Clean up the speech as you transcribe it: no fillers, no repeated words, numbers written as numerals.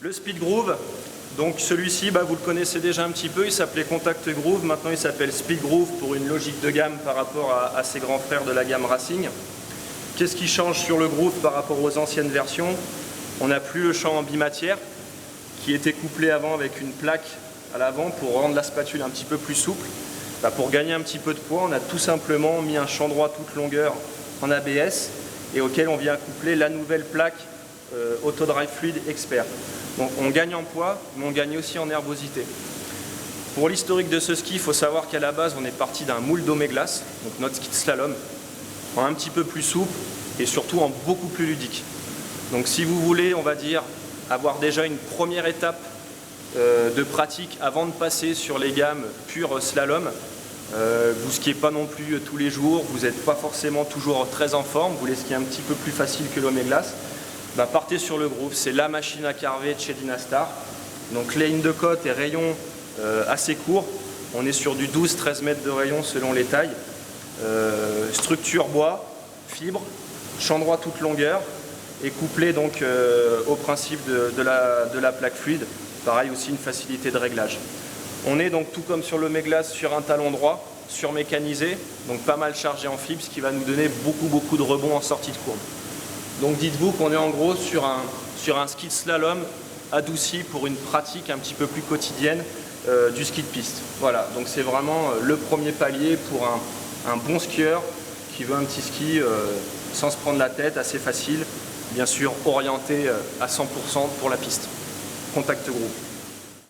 Le Speed Groove, donc celui-ci, vous le connaissez déjà un petit peu, il s'appelait Contact Groove, maintenant il s'appelle Speed Groove pour une logique de gamme par rapport à ses grands frères de la gamme Racing. Qu'est-ce qui change sur le Groove par rapport aux anciennes versions? On n'a plus le champ en bimatière qui était couplé avant avec une plaque à l'avant pour rendre la spatule un petit peu plus souple. Pour gagner un petit peu de poids, on a tout simplement mis un champ droit toute longueur en ABS et auquel on vient coupler la nouvelle plaque Autodrive Fluid Expert. Donc on gagne en poids, mais on gagne aussi en nervosité. Pour l'historique de ce ski, il faut savoir qu'à la base, on est parti d'un moule d'Omeglass, donc notre ski de slalom, en un petit peu plus souple et surtout en beaucoup plus ludique. Donc si vous voulez, on va dire, avoir déjà une première étape de pratique avant de passer sur les gammes pure slalom, vous skiez pas non plus tous les jours, vous n'êtes pas forcément toujours très en forme, vous voulez skier un petit peu plus facile que l'Omeglass, partez sur le Groove, c'est la machine à carver de chez Dynastar. Donc ligne de côte et rayon assez courts, on est sur du 12-13 mètres de rayon selon les tailles. Structure bois, fibre, champ droit toute longueur et couplé donc au principe de la plaque fluide. Pareil aussi une facilité de réglage. On est donc tout comme sur l'Omeglass sur un talon droit, surmécanisé, donc pas mal chargé en fibre, ce qui va nous donner beaucoup de rebond en sortie de courbe. Donc dites-vous qu'on est en gros sur un ski de slalom adouci pour une pratique un petit peu plus quotidienne du ski de piste. Voilà, donc c'est vraiment le premier palier pour un bon skieur qui veut un petit ski sans se prendre la tête, assez facile, bien sûr orienté à 100% pour la piste. Contact Groove.